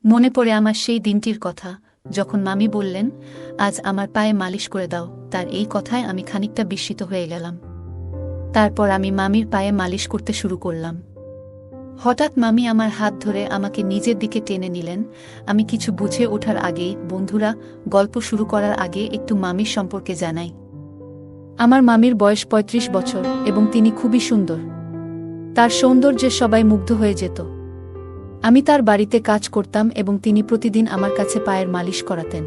মনে পড়ে আমার সেই দিনটির কথা, যখন মামি বললেন, আজ আমার পায়ে মালিশ করে দাও। তার এই কথায় আমি খানিকটা বিস্মিত হয়ে গেলাম। তারপর আমি মামির পায়ে মালিশ করতে শুরু করলাম। হঠাৎ মামি আমার হাত ধরে আমাকে নিজের দিকে টেনে নিলেন। আমি কিছু বুঝে ওঠার আগেই, বন্ধুরা, গল্প শুরু করার আগে একটু মামির সম্পর্কে জানাই। আমার মামির বয়স ৩৫ বছর এবং তিনি খুবই সুন্দর। তার সৌন্দর্যে সবাই মুগ্ধ হয়ে যেত। আমি তার বাড়িতে কাজ করতাম এবং তিনি প্রতিদিন আমার কাছে পায়ের মালিশ করাতেন।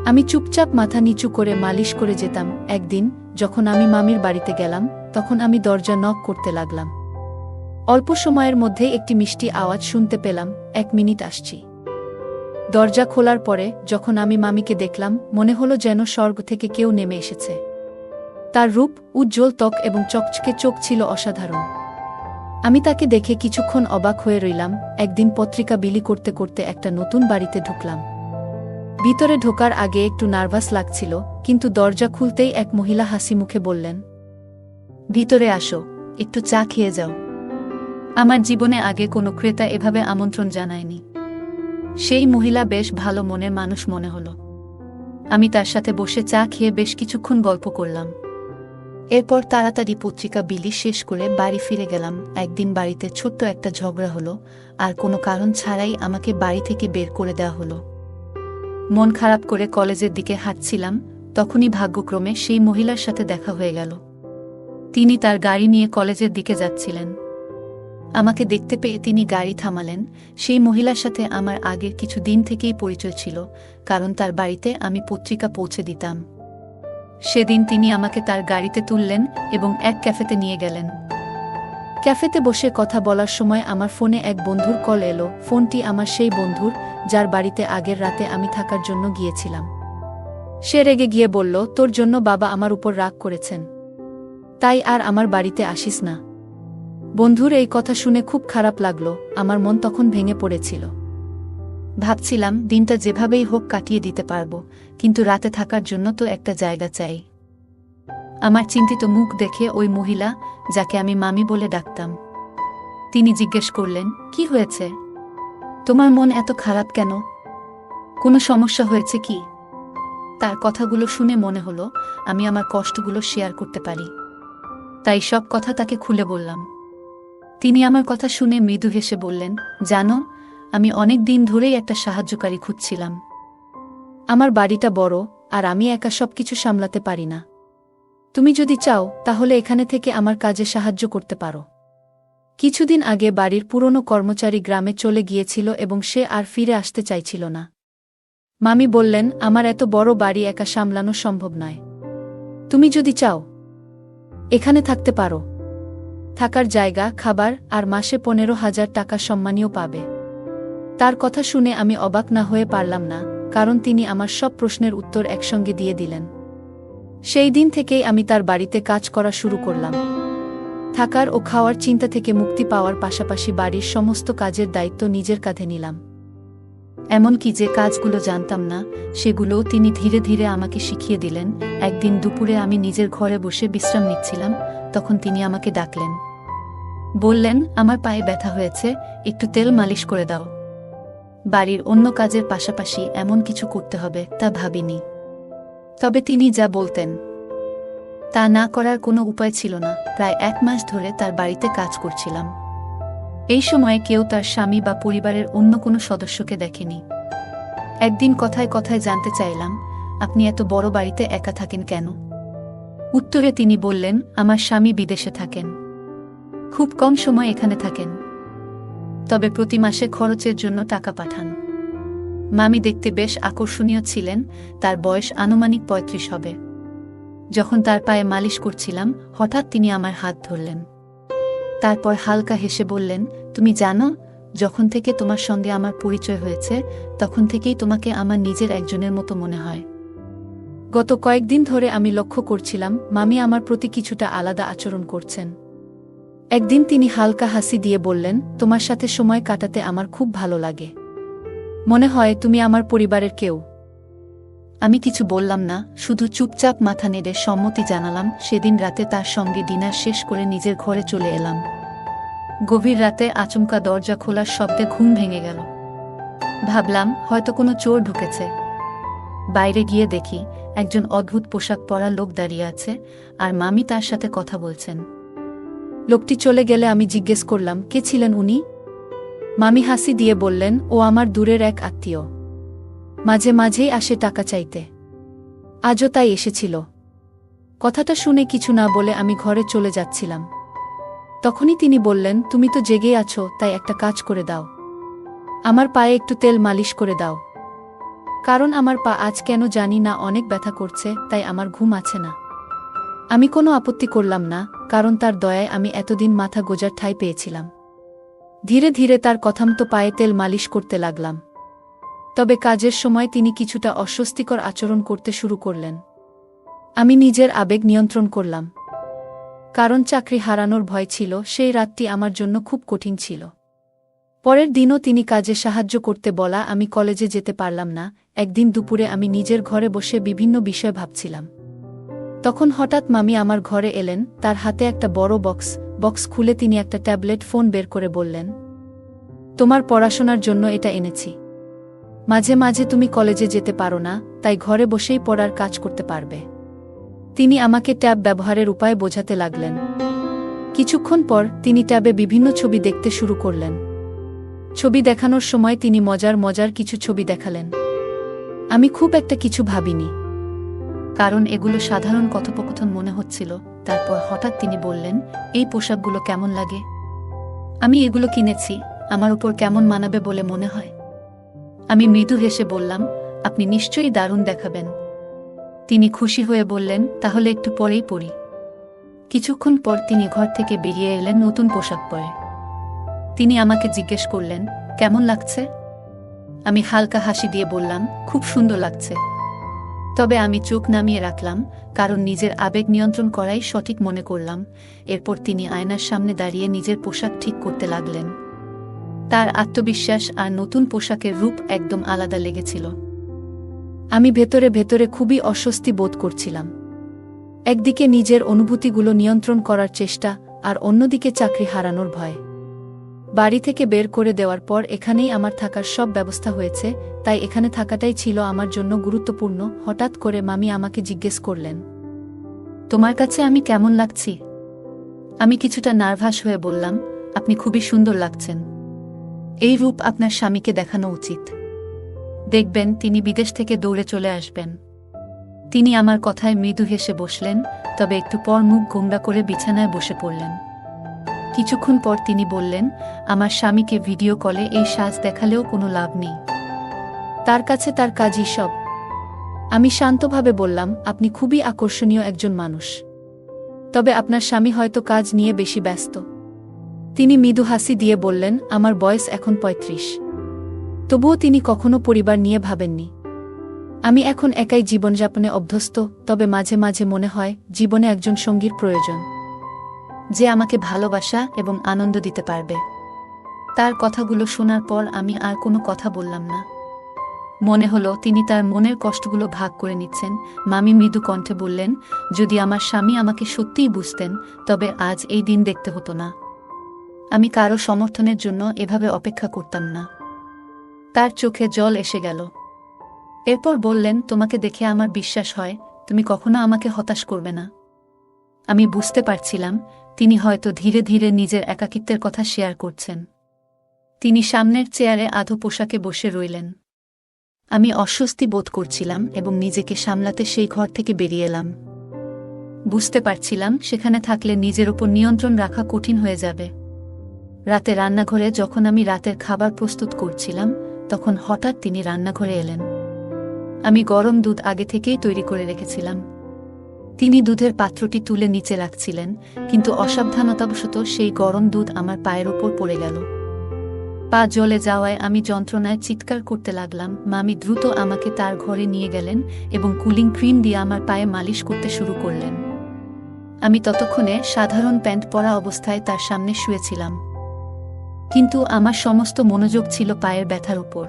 আমি চুপচাপ মাথা নিচু করে মালিশ করে যেতাম। একদিন যখন আমি মামির বাড়িতে গেলাম, তখন আমি দরজা নক করতে লাগলাম। অল্প সময়ের মধ্যে একটি মিষ্টি আওয়াজ শুনতে পেলাম, ১ মিনিট আসছি। দরজা খোলার পরে যখন আমি মামিকে দেখলাম, মনে হলো যেন স্বর্গ থেকে কেউ নেমে এসেছে। তার রূপ, উজ্জ্বল ত্বক এবং চকচকে চোখ ছিল অসাধারণ। আমি তাকে দেখে কিছুক্ষণ অবাক হয়ে রইলাম। একদিন পত্রিকা বিলি করতে করতে একটা নতুন বাড়িতে ঢুকলাম। ভিতরে ঢোকার আগে একটু নার্ভাস লাগছিল, কিন্তু দরজা খুলতেই এক মহিলা হাসি মুখে বললেন, ভিতরে আসো, একটু চা খেয়ে যাও। আমার জীবনে আগে কোনো ক্রেতা এভাবে আমন্ত্রণ জানায়নি। সেই মহিলা বেশ ভালো মনের মানুষ মনে হলো। আমি তার সাথে বসে চা খেয়ে বেশ কিছুক্ষণ গল্প করলাম। এরপর তাড়াতাড়ি পত্রিকা বিলি শেষ করে বাড়ি ফিরে গেলাম। একদিন বাড়িতে ছোট্ট একটা ঝগড়া হলো, আর কোনো কারণ ছাড়াই আমাকে বাড়ি থেকে বের করে দেওয়া হলো। মন খারাপ করে কলেজের দিকে হাঁটছিলাম, তখনই ভাগ্যক্রমে সেই মহিলার সাথে দেখা হয়ে গেল। তিনি তার গাড়ি নিয়ে কলেজের দিকে যাচ্ছিলেন। আমাকে দেখতে পেয়ে তিনি গাড়ি থামালেন। সেই মহিলার সাথে আমার আগের কিছু দিন থেকেই পরিচয় ছিল, কারণ তার বাড়িতে আমি পত্রিকা পৌঁছে দিতাম। সেদিন তিনি আমাকে তার গাড়িতে তুললেন এবং এক ক্যাফেতে নিয়ে গেলেন। ক্যাফেতে বসে কথা বলার সময় আমার ফোনে এক বন্ধুর কল এলো। ফোনটি আমার সেই বন্ধুর, যার বাড়িতে আগের রাতে আমি থাকার জন্য গিয়েছিলাম। সে রেগে গিয়ে বলল, তোর জন্য বাবা আমার উপর রাগ করেছেন, তাই আর আমার বাড়িতে আসিস না। বন্ধুর এই কথা শুনে খুব খারাপ লাগলো। আমার মন তখন ভেঙে পড়েছিল। ভাবছিলাম দিনটা যেভাবেই হোক কাটিয়ে দিতে পারবো, কিন্তু রাতে থাকার জন্য তো একটা জায়গা চাই। আমার চিন্তিত মুখ দেখে ওই মহিলা, যাকে আমি মামি বলে ডাকতাম, তিনি জিজ্ঞেস করলেন, কি হয়েছে? তোমার মন এত খারাপ কেন? কোনো সমস্যা হয়েছে কি? তার কথাগুলো শুনে মনে হলো আমি আমার কষ্টগুলো শেয়ার করতে পারি, তাই সব কথা তাকে খুলে বললাম। তিনি আমার কথা শুনে মৃদু হেসে বললেন, জানো, আমি অনেক দিন ধরেই একটা সাহায্যকারী খুঁজছিলাম। আমার বাড়িটা বড়, আর আমি একা সবকিছু সামলাতে পারি না। তুমি যদি চাও তাহলে এখানে থেকে আমার কাজে সাহায্য করতে পারো। কিছুদিন আগে বাড়ির পুরনো কর্মচারী গ্রামে চলে গিয়েছিল এবং সে আর ফিরে আসতে চাইছিল না। মামি বললেন, আমার এত বড় বাড়ি একা সামলানো সম্ভব নয়। তুমি যদি চাও এখানে থাকতে পারো। থাকার জায়গা, খাবার আর মাসে ১৫,০০০ টাকা সম্মানীয় পাবে। তার কথা শুনে আমি অবাক না হয়ে পারলাম না, কারণ তিনি আমার সব প্রশ্নের উত্তর একসঙ্গে দিয়ে দিলেন। সেই দিন থেকেই আমি তার বাড়িতে কাজ করা শুরু করলাম। থাকার ও খাওয়ার চিন্তা থেকে মুক্তি পাওয়ার পাশাপাশি বাড়ির সমস্ত কাজের দায়িত্ব নিজের কাঁধে নিলাম। এমনকি যে কাজগুলো জানতাম না, সেগুলোও তিনি ধীরে ধীরে আমাকে শিখিয়ে দিলেন। একদিন দুপুরে আমি নিজের ঘরে বসে বিশ্রাম নিচ্ছিলাম, তখন তিনি আমাকে ডাকলেন। বললেন, আমার পায়ে ব্যথা হয়েছে, একটু তেল মালিশ করে দাও। বাড়ির অন্য কাজের পাশাপাশি এমন কিছু করতে হবে তা ভাবিনি। তবে তিনি যা বলতেন তা না করার কোনো উপায় ছিল না। প্রায় ১ মাস ধরে তার বাড়িতে কাজ করছিলাম। এই সময়ে কেউ তার স্বামী বা পরিবারের অন্য কোনো সদস্যকে দেখেনি। একদিন কথায় কথায় জানতে চাইলাম, আপনি এত বড় বাড়িতে একা থাকেন কেন? উত্তরে তিনি বললেন, আমার স্বামী বিদেশে থাকেন, খুব কম সময় এখানে থাকেন, তবে প্রতি মাসে খরচের জন্য টাকা পাঠান। মামি দেখতে বেশ আকর্ষণীয় ছিলেন, তার বয়স আনুমানিক ৩৫ হবে। যখন তার পায়ে মালিশ করছিলাম, হঠাৎ তিনি আমার হাত ধরলেন। তারপর হালকা হেসে বললেন, তুমি জানো, যখন থেকে তোমার সঙ্গে আমার পরিচয় হয়েছে, তখন থেকেই তোমাকে আমার নিজের একজনের মতো মনে হয়। গত কয়েকদিন ধরে আমি লক্ষ্য করছিলাম মামি আমার প্রতি কিছুটা আলাদা আচরণ করছেন। একদিন তিনি হালকা হাসি দিয়ে বললেন, তোমার সাথে সময় কাটাতে আমার খুব ভালো লাগে। মনে হয় তুমি আমার পরিবারের কেউ। আমি কিছু বললাম না, শুধু চুপচাপ মাথা নেড়ে সম্মতি জানালাম। সেদিন রাতে তার সঙ্গে ডিনার শেষ করে নিজের ঘরে চলে এলাম। গভীর রাতে আচমকা দরজা খোলার শব্দে ঘুম ভেঙে গেল। ভাবলাম হয়তো কোনো চোর ঢুকেছে। বাইরে গিয়ে দেখি একজন অদ্ভুত পোশাক পরা লোক দাঁড়িয়ে আছে, আর মামি তার সাথে কথা বলছেন। লোকটি চলে গেলে আমি জিজ্ঞেস করলাম, কে ছিলেন উনি? মামি হাসি দিয়ে বললেন, ও আমার দূরের এক আত্মীয়। মাঝে মাঝেই আসে টাকা চাইতে। আজও তাই এসেছিল। কথাটা শুনে কিছু না বলে আমি ঘরে চলে যাচ্ছিলাম। তখনই তিনি বললেন, তুমি তো জেগে আছো, তাই একটা কাজ করে দাও। আমার পায়ে একটু তেল মালিশ করে দাও। কারণ আমার পা আজ কেন জানি না অনেক ব্যথা করছে, তাই আমার ঘুম আছে না। আমি কোনো আপত্তি করলাম না, কারণ তার দয়ায় আমি এতদিন মাথা গোজার ঠাঁই পেয়েছিলাম। ধীরে ধীরে তার কথামতো পায়ে তেল মালিশ করতে লাগলাম। তবে কাজের সময় তিনি কিছুটা অস্বস্তিকর আচরণ করতে শুরু করলেন। আমি নিজের আবেগ নিয়ন্ত্রণ করলাম। কারণ চাকরি হারানোর ভয় ছিল, সেই রাতটি আমার জন্য খুব কঠিন ছিল। পরের দিনও তিনি কাজে সাহায্য করতে বলা আমি কলেজে যেতে পারলাম না। একদিন দুপুরে আমি নিজের ঘরে বসে বিভিন্ন বিষয় ভাবছিলাম। তখন হঠাৎ মামি আমার ঘরে এলেন, তার হাতে একটা বড় বক্স খুলে তিনি একটা ট্যাবলেট ফোন বের করে বললেন, তোমার পড়াশোনার জন্য এটা এনেছি। মাঝে মাঝে তুমি কলেজে যেতে পারো না, তাই ঘরে বসেই পড়ার কাজ করতে পারবে। তিনি আমাকে ট্যাব ব্যবহারের উপায় বোঝাতে লাগলেন। কিছুক্ষণ পর তিনি ট্যাবে বিভিন্ন ছবি দেখতে শুরু করলেন। ছবি দেখানোর সময় তিনি মজার কিছু ছবি দেখালেন। আমি খুব একটা কিছু ভাবিনি, কারণ এগুলো সাধারণ কথোপকথন মনে হচ্ছিল। তারপর হঠাৎ তিনি বললেন, এই পোশাকগুলো কেমন লাগে? আমি এগুলো কিনেছি, আমার উপর কেমন মানাবে বলে মনে হয়? আমি মৃদু হেসে বললাম, আপনি নিশ্চয়ই দারুণ দেখাবেন। তিনি খুশি হয়ে বললেন, তাহলে একটু পরেই পরি। কিছুক্ষণ পর তিনি ঘর থেকে বেরিয়ে এলেন নতুন পোশাক পরে। তিনি আমাকে জিজ্ঞেস করলেন, কেমন লাগছে? আমি হালকা হাসি দিয়ে বললাম, খুব সুন্দর লাগছে। তবে আমি চোখ নামিয়ে রাখলাম, কারণ নিজের আবেগ নিয়ন্ত্রণ করাই সঠিক মনে করলাম। এরপর তিনি আয়নার সামনে দাঁড়িয়ে নিজের পোশাক ঠিক করতে লাগলেন। তার আত্মবিশ্বাস আর নতুন পোশাকের রূপ একদম আলাদা লেগেছিল। আমি ভেতরে ভেতরে খুবই অস্বস্তি বোধ করছিলাম। একদিকে নিজের অনুভূতিগুলো নিয়ন্ত্রণ করার চেষ্টা, আর অন্যদিকে চাকরি হারানোর ভয়। বাড়ি থেকে বের করে দেওয়ার পর এখানেই আমার থাকার সব ব্যবস্থা হয়েছে, তাই এখানে থাকাটাই ছিল আমার জন্য গুরুত্বপূর্ণ। হঠাৎ করে মামি আমাকে জিজ্ঞেস করলেন, তোমার কাছে আমি কেমন লাগছি? আমি কিছুটা নার্ভাস হয়ে বললাম, আপনি খুবই সুন্দর লাগছেন। এই রূপ আপনার স্বামীকে দেখানো উচিত। দেখবেন তিনি বিদেশ থেকে দৌড়ে চলে আসবেন। তিনি আমার কথায় মৃদু হেসে বসলেন, তবে একটু পর মুখ গোমড়া করে বিছানায় বসে পড়লেন। কিছুক্ষণ পর তিনি বললেন, আমার স্বামীকে ভিডিও কলে এই সাজ দেখালেও কোনো লাভ নেই। তার কাছে তার কাজই সব। আমি শান্তভাবে বললাম, আপনি খুবই আকর্ষণীয় একজন মানুষ। তবে আপনার স্বামী হয়তো কাজ নিয়ে বেশি ব্যস্ত। তিনি মৃদু হাসি দিয়ে বললেন, আমার বয়স এখন ৩৫। তবুও তিনি কখনো পরিবার নিয়ে ভাবেননি। আমি এখন একাই জীবনযাপনে অভ্যস্ত, তবে মাঝে মাঝে মনে হয় জীবনে একজন সঙ্গীর প্রয়োজন, যে আমাকে ভালোবাসা এবং আনন্দ দিতে পারবে। তার কথাগুলো শোনার পর আমি আর কোনো কথা বললাম না। মনে হলো তিনি তার মনের কষ্টগুলো ভাগ করে নিচ্ছেন। মামি মৃদু কণ্ঠে বললেন, যদি আমার স্বামী আমাকে সত্যিই বুঝতেন, তবে আজ এই দিন দেখতে হতো না। আমি কারো সমর্থনের জন্য এভাবে অপেক্ষা করতাম না। তার চোখে জল এসে গেল। এরপর বললেন, তোমাকে দেখে আমার বিশ্বাস হয় তুমি কখনো আমাকে হতাশ করবে না। আমি বুঝতে পারছিলাম তিনি হয়তো ধীরে ধীরে নিজের একাকিত্বের কথা শেয়ার করছেন। তিনি সামনের চেয়ারে আধো পোশাকে বসে রইলেন। আমি অস্বস্তি বোধ করছিলাম এবং নিজেকে সামলাতে সেই ঘর থেকে বেরিয়ে এলাম। বুঝতে পারছিলাম সেখানে থাকলে নিজের ওপর নিয়ন্ত্রণ রাখা কঠিন হয়ে যাবে। রাতে রান্নাঘরে যখন আমি রাতের খাবার প্রস্তুত করছিলাম, তখন হঠাৎ তিনি রান্নাঘরে এলেন। আমি গরম দুধ আগে থেকেই তৈরি করে রেখেছিলাম। তিনি দুধের পাত্রটি তুলে নিচে রাখছিলেন, কিন্তু অসাবধানতাবশত সেই গরম দুধ আমার পায়ের ওপর পড়ে গেল। পা জ্বলে যাওয়ায় আমি যন্ত্রণায় চিৎকার করতে লাগলাম। মামি দ্রুত আমাকে তার ঘরে নিয়ে গেলেন এবং কুলিং ক্রিম দিয়ে আমার পায়ে মালিশ করতে শুরু করলেন। আমি ততক্ষণে সাধারণ প্যান্ট পরা অবস্থায় তার সামনে শুয়েছিলাম, কিন্তু আমার সমস্ত মনোযোগ ছিল পায়ের ব্যথার উপর।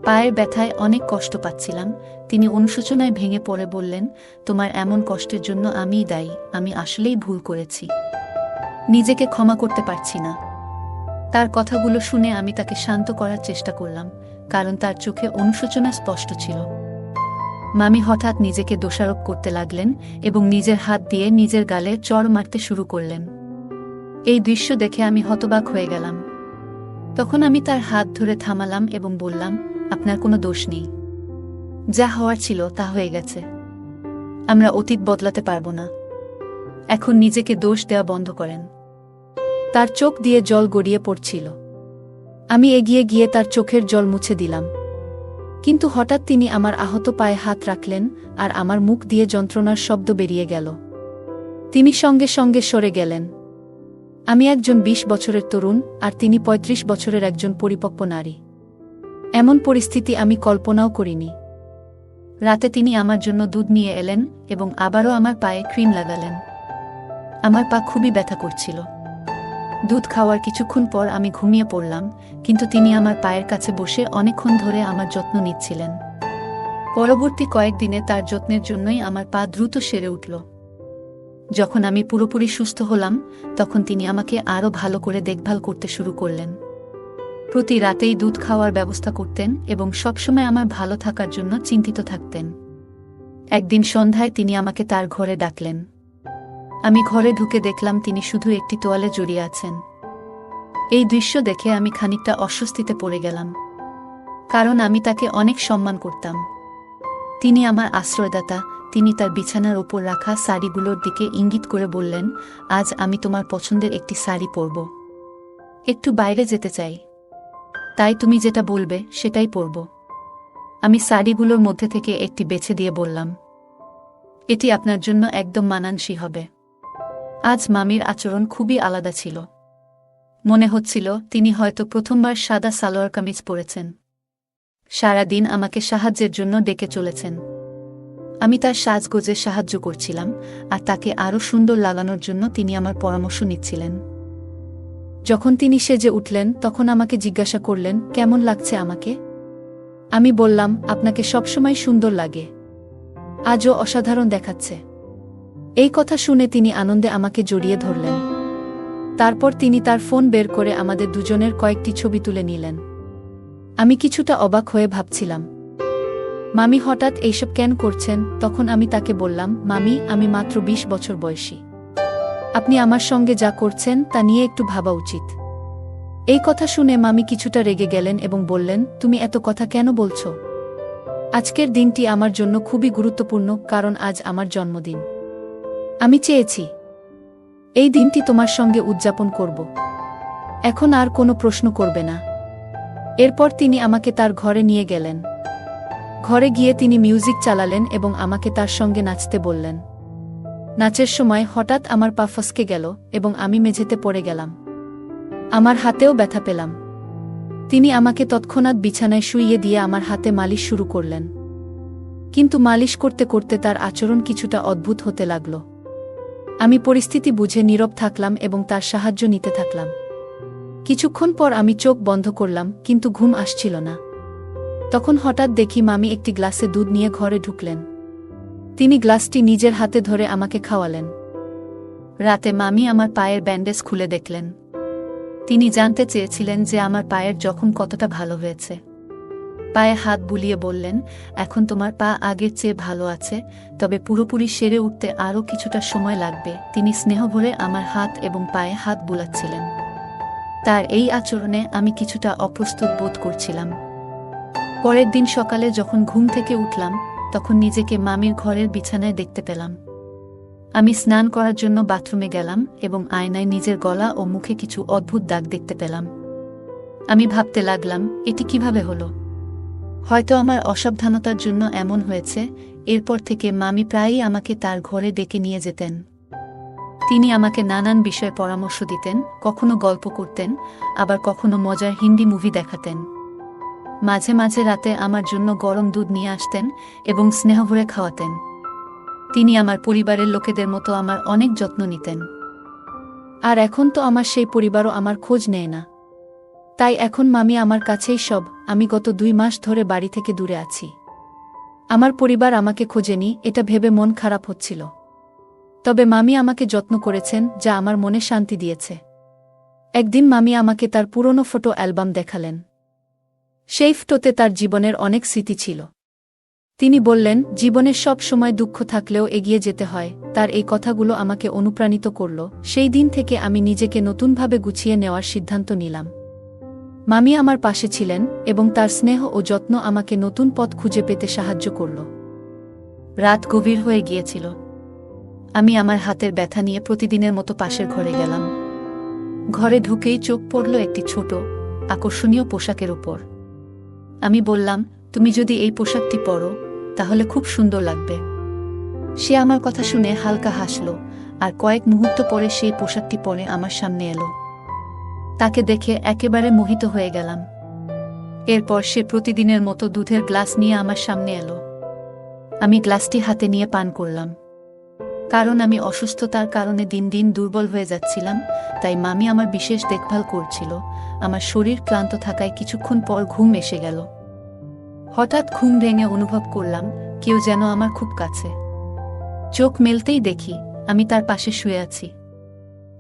পায়ের ব্যথায় অনেক কষ্ট পাচ্ছিলাম। তিনি অনুশোচনায় ভেঙে পড়ে বললেন, তোমার এমন কষ্টের জন্য আমিই দায়ী। আমি আসলেই ভুল করেছি, নিজেকে ক্ষমা করতে পারছি না। তার কথাগুলো শুনে আমি তাকে শান্ত করার চেষ্টা করলাম, কারণ তার চোখে অনুশোচনা স্পষ্ট ছিল। মামি হঠাৎ নিজেকে দোষারোপ করতে লাগলেন এবং নিজের হাত দিয়ে নিজের গালে চড় মারতে শুরু করলেন। এই দৃশ্য দেখে আমি হতবাক হয়ে গেলাম। তখন আমি তার হাত ধরে থামালাম এবং বললাম, আপনার কোনো দোষ নেই। যা হওয়ার ছিল তা হয়ে গেছে। আমরা অতীত বদলাতে পারব না। এখন নিজেকে দোষ দেওয়া বন্ধ করেন। তার চোখ দিয়ে জল গড়িয়ে পড়ছিল। আমি এগিয়ে গিয়ে তার চোখের জল মুছে দিলাম। কিন্তু হঠাৎ তিনি আমার আহত পায়ে হাত রাখলেন আর আমার মুখ দিয়ে যন্ত্রণার শব্দ বেরিয়ে গেল। তিনি সঙ্গে সঙ্গে সরে গেলেন। আমি একজন ২০ বছরের তরুণ আর তিনি ৩৫ বছরের একজন পরিপক্ব নারী। এমন পরিস্থিতি আমি কল্পনাও করিনি। রাতে তিনি আমার জন্য দুধ নিয়ে এলেন এবং আবারও আমার পায়ে ক্রিম লাগালেন। আমার পা খুবই ব্যথা করছিল। দুধ খাওয়ার কিছুক্ষণ পর আমি ঘুমিয়ে পড়লাম, কিন্তু তিনি আমার পায়ের কাছে বসে অনেকক্ষণ ধরে আমার যত্ন নিচ্ছিলেন। পরবর্তী কয়েকদিনে তার যত্নের জন্যই আমার পা দ্রুত সেরে উঠল। যখন আমি পুরোপুরি সুস্থ হলাম, তখন তিনি আমাকে আরও ভালো করে দেখভাল করতে শুরু করলেন। প্রতি রাতেই দুধ খাওয়ার ব্যবস্থা করতেন এবং সবসময় আমার ভালো থাকার জন্য চিন্তিত থাকতেন। একদিন সন্ধ্যায় তিনি আমাকে তার ঘরে ডাকলেন। আমি ঘরে ঢুকে দেখলাম তিনি শুধু একটি তোয়ালে জড়িয়ে আছেন। এই দৃশ্য দেখে আমি খানিকটা অস্বস্তিতে পড়ে গেলাম, কারণ আমি তাকে অনেক সম্মান করতাম। তিনি আমার আশ্রয়দাতা। তিনি তার বিছানার ওপর রাখা শাড়িগুলোর দিকে ইঙ্গিত করে বললেন, আজ আমি তোমার পছন্দের একটি শাড়ি পরব। একটু বাইরে যেতে চাই, তাই তুমি যেটা বলবে সেটাই পরব। আমি শাড়িগুলোর মধ্যে থেকে একটি বেছে দিয়ে বললাম, এটি আপনার জন্য একদম মানানসই হবে। আজ মামির আচরণ খুবই আলাদা ছিল। মনে হচ্ছিল তিনি হয়তো প্রথমবার সাদা সালোয়ার কামিজ পরেছেন। সারা দিন আমাকে সাহায্যের জন্য ডেকে চলেছেন। আমি তার সাজগোজে সাহায্য করছিলাম আর তাকে আরও সুন্দর লাগানোর জন্য তিনি আমার পরামর্শ নিচ্ছিলেন। যখন তিনি সেজে উঠলেন, তখন আমাকে জিজ্ঞাসা করলেন, কেমন লাগছে আমাকে? আমি বললাম, আপনাকে সবসময় সুন্দর লাগে, আজও অসাধারণ দেখাচ্ছে। এই কথা শুনে তিনি আনন্দে আমাকে জড়িয়ে ধরলেন। তারপর তিনি তার ফোন বের করে আমাদের দুজনের কয়েকটি ছবি তুলে নিলেন। আমি কিছুটা অবাক হয়ে ভাবছিলাম, মামি হঠাৎ এইসব কেন করছেন? তখন আমি তাকে বললাম, মামি, আমি মাত্র ২০ বছর বয়সী। আপনি আমার সঙ্গে যা করছেন তা নিয়ে একটু ভাবা উচিত। এই কথা শুনে মামি কিছুটা রেগে গেলেন এবং বললেন, তুমি এত কথা কেন বলছো? আজকের দিনটি আমার জন্য খুবই গুরুত্বপূর্ণ, কারণ আজ আমার জন্মদিন। আমি চেয়েছি এই দিনটি তোমার সঙ্গে উদযাপন করব। এখন আর কোনো প্রশ্ন করবে না। এরপর তিনি আমাকে তার ঘরে নিয়ে গেলেন। ঘরে গিয়ে তিনি মিউজিক চালালেন এবং আমাকে তার সঙ্গে নাচতে বললেন। নাচের সময় হঠাৎ আমার পা ফসকে গেল এবং আমি মেঝেতে পড়ে গেলাম। আমার হাতেও ব্যথা পেলাম। তিনি আমাকে তৎক্ষণাৎ বিছানায় শুইয়ে দিয়ে আমার হাতে মালিশ শুরু করলেন। কিন্তু মালিশ করতে করতে তার আচরণ কিছুটা অদ্ভুত হতে লাগল। আমি পরিস্থিতি বুঝে নীরব থাকলাম এবং তার সাহায্য নিতে থাকলাম। কিছুক্ষণ পর আমি চোখ বন্ধ করলাম, কিন্তু ঘুম আসছিল না। তখন হঠাৎ দেখি মামি একটি গ্লাসে দুধ নিয়ে ঘরে ঢুকলেন। তিনি গ্লাসটি নিজের হাতে ধরে আমাকে খাওয়ালেন। রাতে মামি আমার পায়ের ব্যান্ডেজ খুলে দেখলেন। তিনি জানতে চেয়েছিলেন যে আমার পায়ের জখম কতটা ভালো হয়েছে। পায়ে হাত বুলিয়ে বললেন, এখন তোমার পা আগের চেয়ে ভালো আছে, তবে পুরোপুরি সেরে উঠতে আরও কিছুটা সময় লাগবে। তিনি স্নেহ ভরে আমার হাত এবং পায়ে হাত বুলাচ্ছিলেন। তার এই আচরণে আমি কিছুটা অপ্রস্তুত বোধ করছিলাম। পরের দিন সকালে যখন ঘুম থেকে উঠলাম, তখন নিজেকে মামির ঘরের বিছানায় দেখতে পেলাম। আমি স্নান করার জন্য বাথরুমে গেলাম এবং আয়নায় নিজের গলা ও মুখে কিছু অদ্ভুত দাগ দেখতে পেলাম। আমি ভাবতে লাগলাম, এটি কিভাবে হলো? হয়তো আমার অসাবধানতার জন্য এমন হয়েছে। এরপর থেকে মামি প্রায়ই আমাকে তার ঘরে ডেকে নিয়ে যেতেন। তিনি আমাকে নানান বিষয়ে পরামর্শ দিতেন, কখনো গল্প করতেন, আবার কখনো মজার হিন্দি মুভি দেখাতেন। মাঝে মাঝে রাতে আমার জন্য গরম দুধ নিয়ে আসতেন এবং স্নেহ ভরে খাওয়াতেন। তিনি আমার পরিবারের লোকেদের মতো আমার অনেক যত্ন নিতেন। আর এখন তো আমার সেই পরিবারও আমার খোঁজ নেয় না। তাই এখন মামি আমার কাছেই সব। আমি গত ২ মাস ধরে বাড়ি থেকে দূরে আছি। আমার পরিবার আমাকে খোঁজেনি, এটা ভেবে মন খারাপ হচ্ছিল। তবে মামি আমাকে যত্ন করেছেন, যা আমার মনে শান্তি দিয়েছে। একদিন মামি আমাকে তার পুরনো ফটো অ্যালবাম দেখালেন। সেই ফটোতে তার জীবনের অনেক স্মৃতি ছিল। তিনি বললেন, জীবনের সব সময় দুঃখ থাকলেও এগিয়ে যেতে হয়। তার এই কথাগুলো আমাকে অনুপ্রাণিত করল। সেই দিন থেকে আমি নিজেকে নতুনভাবে গুছিয়ে নেওয়ার সিদ্ধান্ত নিলাম। মামি আমার পাশে ছিলেন এবং তার স্নেহ ও যত্ন আমাকে নতুন পথ খুঁজে পেতে সাহায্য করল। রাত গভীর হয়ে গিয়েছিল। আমি আমার হাতের ব্যথা নিয়ে প্রতিদিনের মতো পাশের ঘরে গেলাম। ঘরে ঢুকেই চোখ পড়ল একটি ছোট, আকর্ষণীয় পোশাকের উপর। আমি বললাম, তুমি যদি এই পোশাকটি পরো তাহলে খুব সুন্দর লাগবে। সে আমার কথা শুনে হালকা হাসল, আর কয়েক মুহূর্ত পরে সেই পোশাকটি পরে আমার সামনে এলো। তাকে দেখে একেবারে মোহিত হয়ে গেলাম। এরপর সে প্রতিদিনের মতো দুধের গ্লাস নিয়ে আমার সামনে এলো। আমি গ্লাসটি হাতে নিয়ে পান করলাম। কারণ আমি অসুস্থতার কারণে দিন দিন দুর্বল হয়ে যাচ্ছিলাম, তাই মামি আমার বিশেষ দেখভাল করছিল। আমার শরীর ক্লান্ত থাকায় কিছুক্ষণ পর ঘুম এসে গেল। হঠাৎ ঘুম ভেঙে অনুভব করলাম কেউ যেন আমার খুব কাছে। চোখ মেলতেই দেখি আমি তার পাশে শুয়ে আছি।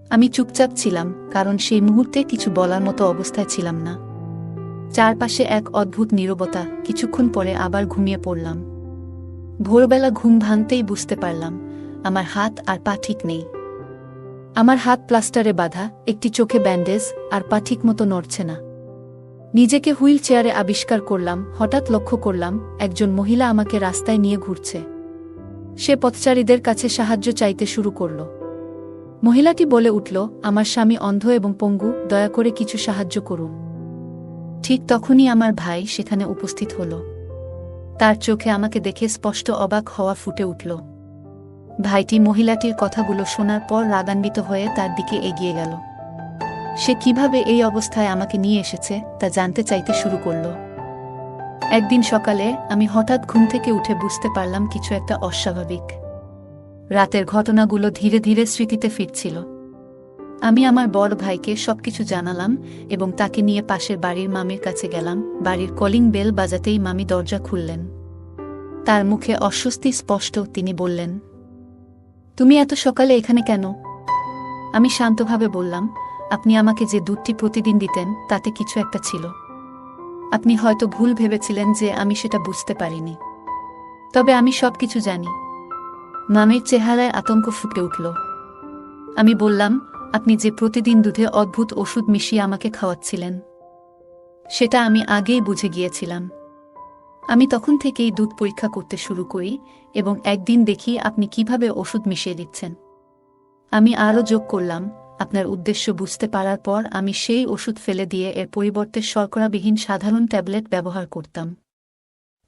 আমি চুপচাপ ছিলাম, কারণ সেই মুহূর্তে কিছু বলার মতো অবস্থায় ছিলাম না। চারপাশে এক অদ্ভুত নীরবতা। কিছুক্ষণ পরে আবার ঘুমিয়ে পড়লাম। ভোরবেলা ঘুম ভাঙতেই বুঝতে পারলাম আমার হাত আর পা ঠিক নেই। আমার হাত প্লাস্টারে বাঁধা, একটি চোখে ব্যান্ডেজ, আর পা ঠিক মতো নড়ছে না। নিজেকে হুইল চেয়ারে আবিষ্কার করলাম। হঠাৎ লক্ষ্য করলাম একজন মহিলা আমাকে রাস্তায় নিয়ে ঘুরছে। সে পথচারীদের কাছে সাহায্য চাইতে শুরু করল। মহিলাটি বলে উঠল, আমার স্বামী অন্ধ এবং পঙ্গু, দয়া করে কিছু সাহায্য করুন। ঠিক তখনই আমার ভাই সেখানে উপস্থিত হল। তার চোখে আমাকে দেখে স্পষ্ট অবাক হওয়া ফুটে উঠল। ভাইটি মহিলাটির কথাগুলো শোনার পর রাগান্বিত হয়ে তার দিকে এগিয়ে গেল। সে কিভাবে এই অবস্থায় আমাকে নিয়ে এসেছে তা জানতে চাইতে শুরু করল। একদিন সকালে আমি হঠাৎ ঘুম থেকে উঠে বুঝতে পারলাম কিছু একটা অস্বাভাবিক। রাতের ঘটনাগুলো ধীরে ধীরে স্মৃতিতে ফিরছিল। আমি আমার বড় ভাইকে সবকিছু জানালাম এবং তাকে নিয়ে পাশের বাড়ির মামির কাছে গেলাম। বাড়ির কলিং বেল বাজাতেই মামি দরজা খুললেন। তার মুখে অস্বস্তি স্পষ্ট। তিনি বললেন, তুমি এত সকালে এখানে কেন? আমি শান্তভাবে বললাম, আপনি আমাকে যে দুধটি প্রতিদিন দিতেন তাতে কিছু একটা ছিল। আপনি হয়তো ভুল ভেবেছিলেন যে আমি সেটা বুঝতে পারিনি। তবে আমি সবকিছু জানি। মামির চেহারায় আতঙ্ক ফুটে উঠল। আমি বললাম, আপনি যে প্রতিদিন দুধে অদ্ভুত ওষুধ মিশিয়ে আমাকে খাওয়াচ্ছিলেন সেটা আমি আগেই বুঝে গিয়েছিলাম। আমি তখন থেকেই দুধ পরীক্ষা করতে শুরু করি এবং একদিন দেখি আপনি কিভাবে ওষুধ মিশিয়ে দিচ্ছেন। আমি আরও যোগ করলাম, আপনার উদ্দেশ্য বুঝতে পারার পর আমি সেই ওষুধ ফেলে দিয়ে এর পরিবর্তে শর্করাবিহীন সাধারণ ট্যাবলেট ব্যবহার করতাম।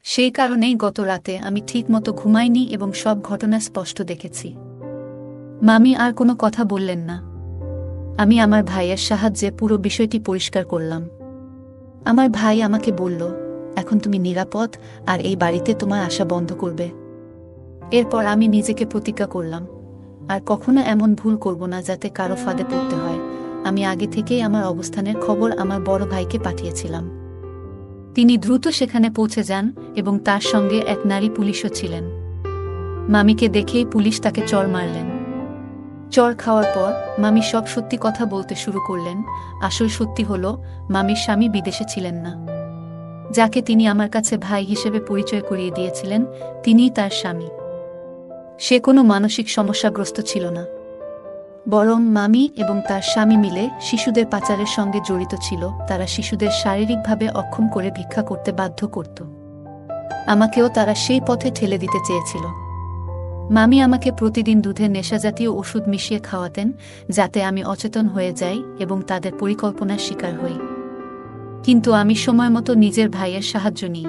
সেই কারণেই গত রাতে আমি ঠিকমতো ঘুমাইনি এবং সব ঘটনা স্পষ্ট দেখেছি। মামি আর কোনো কথা বললেন না। আমি আমার ভাইয়ের সাহায্যে পুরো বিষয়টি পরিষ্কার করলাম। আমার ভাই আমাকে বলল, এখন তুমি নিরাপদ আর এই বাড়িতে তোমার আশা বন্ধ করবে। এরপর আমি নিজেকে প্রতিজ্ঞা করলাম, আর কখনো এমন ভুল করব না যাতে কারো ফাঁদে পড়তে হয়। আমি আগে থেকেই আমার অবস্থানের খবর আমার বড় ভাইকে পাঠিয়েছিলাম। তিনি দ্রুত সেখানে পৌঁছে যান এবং তার সঙ্গে এক নারী পুলিশও ছিলেন। মামিকে দেখেই পুলিশ তাকে চড় মারলেন। চড় খাওয়ার পর মামি সব সত্যি কথা বলতে শুরু করলেন। আসল সত্যি হলো, মামির স্বামী বিদেশে ছিলেন না। যাকে তিনি আমার কাছে ভাই হিসেবে পরিচয় করিয়ে দিয়েছিলেন তিনিই তার স্বামী। সে কোনো মানসিক সমস্যাগ্রস্ত ছিল না, বরং মামি এবং তার স্বামী মিলে শিশুদের পাচারের সঙ্গে জড়িত ছিল। তারা শিশুদের শারীরিকভাবে অক্ষম করে ভিক্ষা করতে বাধ্য করত। আমাকেও তারা সেই পথে ঠেলে দিতে চেয়েছিল। মামি আমাকে প্রতিদিন দুধে নেশাজাতীয় ওষুধ মিশিয়ে খাওয়াতেন যাতে আমি অচেতন হয়ে যাই এবং তাদের পরিকল্পনার শিকার হই। কিন্তু আমি সময়মতো নিজের ভাইয়ের সাহায্য নিই।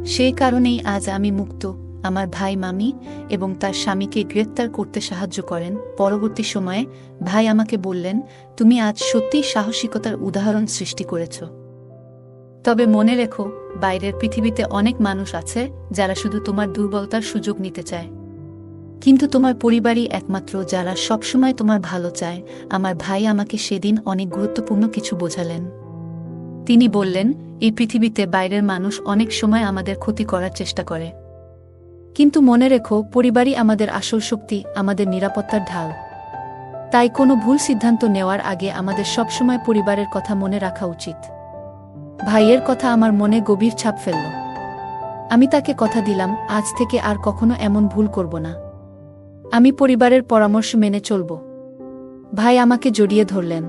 সেই কারণেই আজ আমি মুক্ত। আমার ভাই মামি এবং তার স্বামীকে গ্রেপ্তার করতে সাহায্য করেন। পরবর্তী সময়ে ভাই আমাকে বললেন, তুমি আজ সত্যিই সাহসিকতার উদাহরণ সৃষ্টি করেছ। তবে মনে রেখো, বাইরের পৃথিবীতে অনেক মানুষ আছে যারা শুধু তোমার দুর্বলতার সুযোগ নিতে চায়, কিন্তু তোমার পরিবারই একমাত্র যারা সবসময় তোমার ভালো চায়। আমার ভাই আমাকে সেদিন অনেক গুরুত্বপূর্ণ কিছু বোঝালেন। তিনি বললেন, এই পৃথিবীতে বাইরের মানুষ অনেক সময় আমাদের ক্ষতি করার চেষ্টা করে, কিন্তু মনে রেখো, পরিবারই আমাদের আসল শক্তি, আমাদের নিরাপত্তার ঢাল। তাই কোনো ভুল সিদ্ধান্ত নেওয়ার আগে আমাদের সবসময় পরিবারের কথা মনে রাখা উচিত। ভাইয়ের কথা আমার মনে গভীর ছাপ ফেলল। আমি তাকে কথা দিলাম, আজ থেকে আর কখনো এমন ভুল করব না। আমি পরিবারের পরামর্শ মেনে চলব। ভাই আমাকে জড়িয়ে ধরলেন।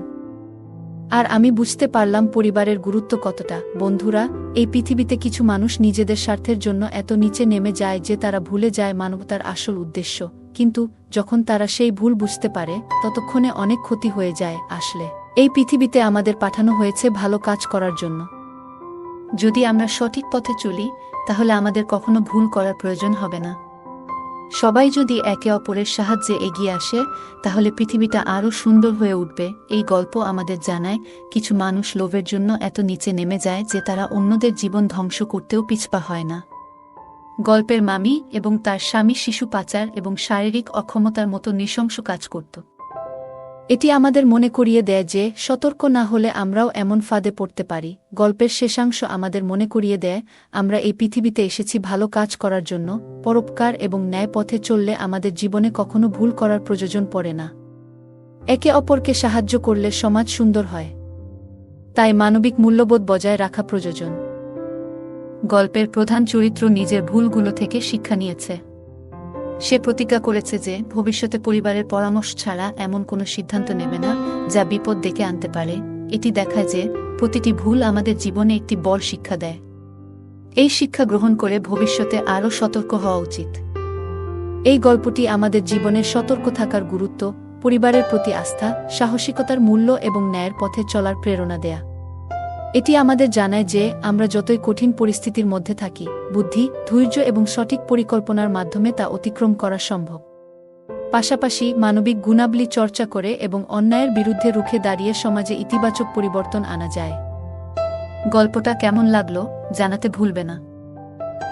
আর আমি বুঝতে পারলাম পরিবারের গুরুত্ব কতটা। বন্ধুরা, এই পৃথিবীতে কিছু মানুষ নিজেদের স্বার্থের জন্য এত নিচে নেমে যায় যে তারা ভুলে যায় মানবতার আসল উদ্দেশ্য। কিন্তু যখন তারা সেই ভুল বুঝতে পারে, ততক্ষণে অনেক ক্ষতি হয়ে যায়। আসলে এই পৃথিবীতে আমাদের পাঠানো হয়েছে ভালো কাজ করার জন্য। যদি আমরা সঠিক পথে চলি, তাহলে আমাদের কখনো ভুল করার প্রয়োজন হবে না। সবাই যদি একে অপরের সাহায্যে এগিয়ে আসে, তাহলে পৃথিবীটা আরও সুন্দর হয়ে উঠবে। এই গল্প আমাদের জানায়, কিছু মানুষ লোভের জন্য এত নিচে নেমে যায় যে তারা অন্যদের জীবন ধ্বংস করতেও পিছপা হয় না। গল্পের মামি এবং তার স্বামী শিশু পাচার এবং শারীরিক অক্ষমতার মতো নৃশংস কাজ করত। এটি আমাদের মনে করিয়ে দেয় যে সতর্ক না হলে আমরাও এমন ফাঁদে পড়তে পারি। গল্পের শেষাংশ আমাদের মনে করিয়ে দেয়, আমরা এই পৃথিবীতে এসেছি ভালো কাজ করার জন্য। পরোপকার এবং ন্যায় পথে চললে আমাদের জীবনে কখনো ভুল করার প্রয়োজন পড়ে না। একে অপরকে সাহায্য করলে সমাজ সুন্দর হয়। তাই মানবিক মূল্যবোধ বজায় রাখা প্রয়োজন। গল্পের প্রধান চরিত্র নিজের ভুলগুলো থেকে শিক্ষা নিয়েছে। সে প্রতিজ্ঞা করেছে যে ভবিষ্যতে পরিবারের পরামর্শ ছাড়া এমন কোনো সিদ্ধান্ত নেবে না যা বিপদ ডেকে আনতে পারে। এটি দেখায় যে প্রতিটি ভুল আমাদের জীবনে একটি বড় শিক্ষা দেয়। এই শিক্ষা গ্রহণ করে ভবিষ্যতে আরও সতর্ক হওয়া উচিত। এই গল্পটি আমাদের জীবনে সতর্ক থাকার গুরুত্ব, পরিবারের প্রতি আস্থা, সাহসিকতার মূল্য এবং ন্যায়ের পথে চলার প্রেরণা দেয়া। এটি আমাদের জানায় যে আমরা যতই কঠিন পরিস্থিতির মধ্যে থাকি, বুদ্ধি, ধৈর্য এবং সঠিক পরিকল্পনার মাধ্যমে তা অতিক্রম করা সম্ভব। পাশাপাশি মানবিক গুণাবলী চর্চা করে এবং অন্যায়ের বিরুদ্ধে রুখে দাঁড়িয়ে সমাজে ইতিবাচক পরিবর্তন আনা যায়। গল্পটা কেমন লাগলো জানাতে ভুলবে না।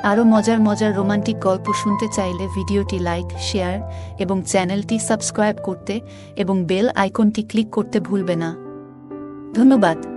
আরও মজার মজার রোমান্টিক গল্প শুনতে চাইলে ভিডিওটি লাইক, শেয়ার এবং চ্যানেলটি সাবস্ক্রাইব করতে এবং বেল আইকনটি ক্লিক করতে ভুলবে না। ধন্যবাদ।